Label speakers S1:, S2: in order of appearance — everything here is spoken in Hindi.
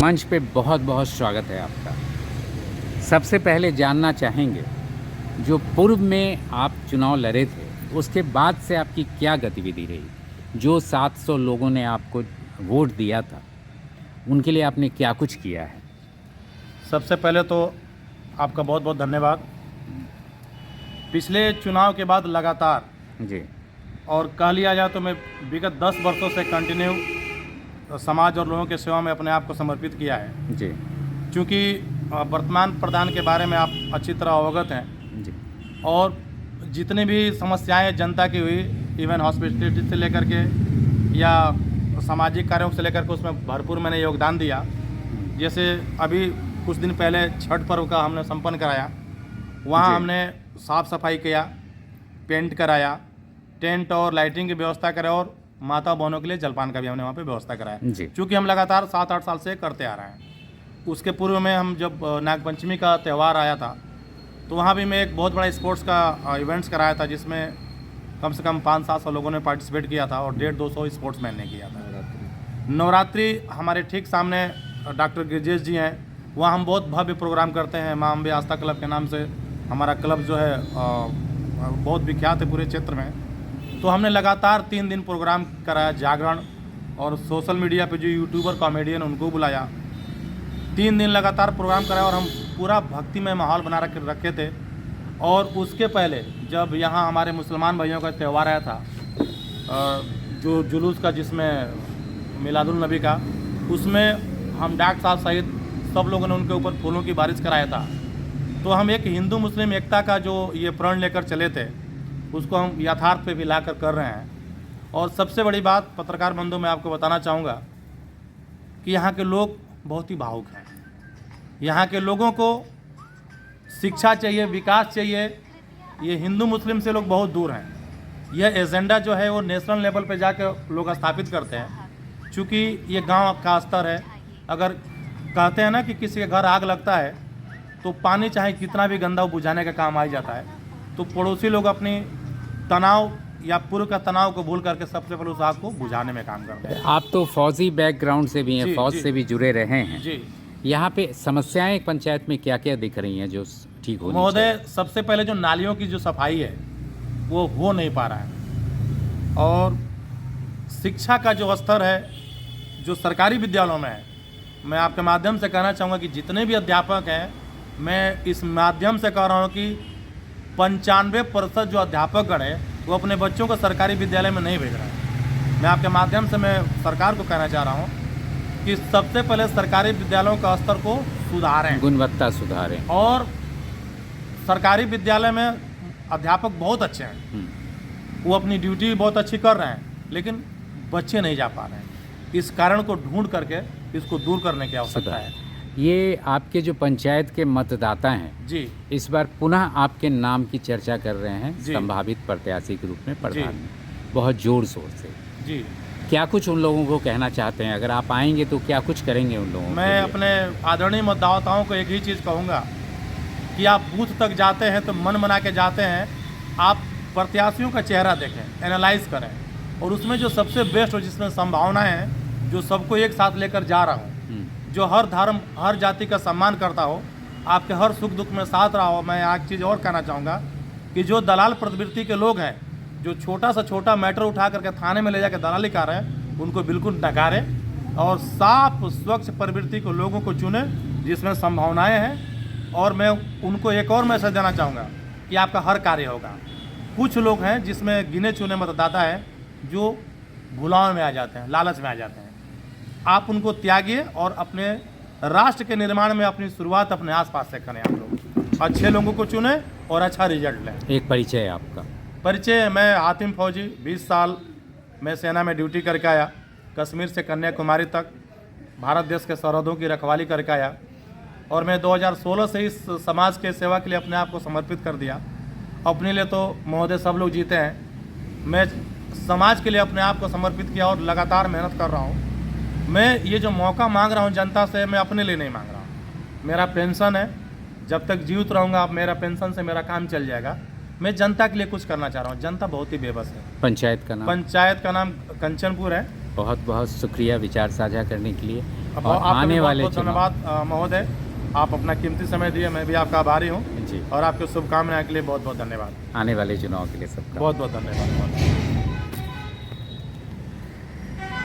S1: मंच पे बहुत बहुत स्वागत है आपका। सबसे पहले जानना चाहेंगे, जो पूर्व में आप चुनाव लड़े थे, उसके बाद से आपकी क्या गतिविधि रही? जो 700 लोगों ने आपको वोट दिया था, उनके लिए आपने क्या कुछ किया है?
S2: सबसे पहले तो आपका बहुत बहुत धन्यवाद। पिछले चुनाव के बाद लगातार
S1: जी
S2: और कह लिया जाए तो मैं विगत 10 वर्षों से कंटिन्यू समाज और लोगों की सेवा में अपने आप को समर्पित किया है।
S1: जी
S2: क्योंकि वर्तमान प्रधान के बारे में आप अच्छी तरह अवगत हैं
S1: जी
S2: और जितनी भी समस्याएं जनता की हुई, इवन हॉस्पिटलिटी से लेकर के या सामाजिक कार्यों से लेकर के, उसमें भरपूर मैंने योगदान दिया। जैसे अभी कुछ दिन पहले छठ पर्व का हमने संपन्न कराया, वहाँ हमने साफ़ सफाई किया, पेंट कराया, टेंट और लाइटिंग की व्यवस्था कराया और माता बहनों के लिए जलपान का भी हमने वहाँ पे व्यवस्था कराया, क्योंकि हम लगातार 7-8 साल से करते आ रहे हैं। उसके पूर्व में हम जब नागपंचमी का त्यौहार आया था तो वहाँ भी मैं एक बहुत बड़ा स्पोर्ट्स का इवेंट्स कराया था, जिसमें कम से कम 500-700 लोगों ने पार्टिसिपेट किया था और 150-200 स्पोर्ट्समैन ने किया था। नवरात्रि हमारे ठीक सामने डॉक्टर गिरजेश जी हैं, वहाँ हम बहुत भव्य प्रोग्राम करते हैं। माँ अम्बे आस्था क्लब के नाम से हमारा क्लब जो है बहुत विख्यात है पूरे क्षेत्र में। तो हमने लगातार 3 दिन प्रोग्राम कराया, जागरण, और सोशल मीडिया पे जो यूट्यूबर कॉमेडियन उनको बुलाया। 3 दिन लगातार प्रोग्राम कराया और हम पूरा भक्तिमय माहौल बना रखे थे। और उसके पहले जब यहाँ हमारे मुसलमान भाइयों का त्यौहार आया था, जो जुलूस का, जिसमें मिलादुल नबी का, उसमें हम डॉक्टर साहब सहित सब लोगों ने उनके ऊपर फूलों की बारिश कराया था। तो हम एक हिंदू मुस्लिम एकता का जो ये प्रण लेकर चले थे, उसको हम यथार्थ पे भी लाकर कर रहे हैं। और सबसे बड़ी बात, पत्रकार बंधु, मैं आपको बताना चाहूँगा कि यहाँ के लोग बहुत ही भावुक हैं। यहाँ के लोगों को शिक्षा चाहिए, विकास चाहिए। ये हिंदू मुस्लिम से लोग बहुत दूर हैं। यह एजेंडा जो है वो नेशनल लेवल पे जाकर लोग स्थापित करते हैं, क्योंकि ये गांव का स्तर है। अगर कहते हैं ना कि किसी के घर आग लगता है तो पानी चाहे कितना भी गंदा, बुझाने का काम आ जाता है। तो पड़ोसी लोग अपनी तनाव या पूर्व का तनाव को भूल करके सबसे पहले उस आग को बुझाने में काम करते हैं।
S1: आप तो फौजी बैकग्राउंड से भी हैं,
S2: जी,
S1: फौज
S2: जी।
S1: से भी जुड़े रहे हैं
S2: जी
S1: यहाँ पे समस्याएं पंचायत में क्या क्या दिख रही हैं जो ठीक होनी
S2: महोदय,
S1: चाहिए?
S2: सबसे पहले जो नालियों की जो सफाई है वो हो नहीं पा रहा है। और शिक्षा का जो स्तर है जो सरकारी विद्यालयों में है, मैं आपके माध्यम से कहना चाहूँगा कि जितने भी अध्यापक हैं, मैं इस माध्यम से कह रहा हूँ कि 95% जो अध्यापकगण है वो अपने बच्चों को सरकारी विद्यालय में नहीं भेज रहे हैं। मैं आपके माध्यम से मैं सरकार को कहना चाह रहा हूँ कि सबसे पहले सरकारी विद्यालयों का स्तर को सुधारें,
S1: गुणवत्ता सुधारें।
S2: और सरकारी विद्यालय में अध्यापक बहुत अच्छे हैं, वो अपनी ड्यूटी बहुत अच्छी कर रहे हैं, लेकिन बच्चे नहीं जा पा रहे हैं। इस कारण को ढूंढ करके इसको दूर करने की आवश्यकता है।
S1: ये आपके जो पंचायत के मतदाता हैं
S2: जी,
S1: इस बार पुनः आपके नाम की चर्चा कर रहे हैं
S2: जी।
S1: संभावित प्रत्याशी के रूप में प्रधान
S2: जी।
S1: में, बहुत जोर शोर से।
S2: जी।
S1: क्या कुछ उन लोगों को कहना चाहते हैं? अगर आप आएंगे तो क्या कुछ करेंगे उन लोगों के
S2: मैं
S1: लिए?
S2: अपने आदरणीय मतदाताओं को एक ही चीज़ कहूँगा कि आप बूथ तक जाते हैं तो मन बना के जाते हैं, आप प्रत्याशियों का चेहरा देखें, एनालाइज करें, और उसमें जो सबसे बेस्ट हो, जिसमें संभावनाएं हैं, जो सबको एक साथ लेकर जा रहा हूँ, जो हर धर्म हर जाति का सम्मान करता हो, आपके हर सुख दुख में साथ रहा हो। मैं एक चीज़ और कहना चाहूँगा कि जो दलाल प्रवृत्ति के लोग हैं, जो छोटा सा छोटा मैटर उठा करके थाने में ले जाकर दलाली कर रहे हैं, उनको बिल्कुल नकारें और साफ स्वच्छ प्रवृत्ति को लोगों को चुने जिसमें संभावनाएं हैं। और मैं उनको एक और मैसेज देना चाहूँगा कि आपका हर कार्य होगा। कुछ लोग हैं जिसमें गिने चुने मतदाता हैं जो भुलाव में आ जाते हैं, लालच में आ जाते हैं। आप उनको त्यागिए और अपने राष्ट्र के निर्माण में अपनी शुरुआत अपने आसपास से करें। आप लोग अच्छे लोगों को चुनें और अच्छा रिजल्ट लें।
S1: एक परिचय है आपका?
S2: परिचय, मैं हातिम फौजी, 20 साल मैं सेना में ड्यूटी करके आया, कश्मीर से कन्याकुमारी तक भारत देश के सरहदों की रखवाली करके आया, और मैं 2016 से इस समाज के सेवा के लिए अपने आप को समर्पित कर दिया। अपने लिए तो महोदय सब लोग जीते हैं, मैं समाज के लिए अपने आप को समर्पित किया और लगातार मेहनत कर रहा हूँ। मैं ये जो मौका मांग रहा हूँ जनता से, मैं अपने लिए नहीं मांग रहा हूँ। मेरा पेंशन है, जब तक जीवित रहूँगा मेरा पेंशन से मेरा काम चल जाएगा। मैं जनता के लिए कुछ करना चाह रहा हूँ। जनता बहुत ही बेबस है।
S1: पंचायत का नाम?
S2: पंचायत का नाम कंचनपुर है।
S1: बहुत बहुत शुक्रिया विचार साझा करने के लिए।
S2: आपका
S1: आने
S2: भी
S1: वाले
S2: बहुत धन्यवाद महोदय, आप अपना कीमती समय दिए, मैं भी आपका आभारी हूँ
S1: जी,
S2: और आपके शुभकामनाएं के लिए बहुत बहुत धन्यवाद।
S1: आने वाले चुनाव के लिए सबका
S2: बहुत बहुत धन्यवाद।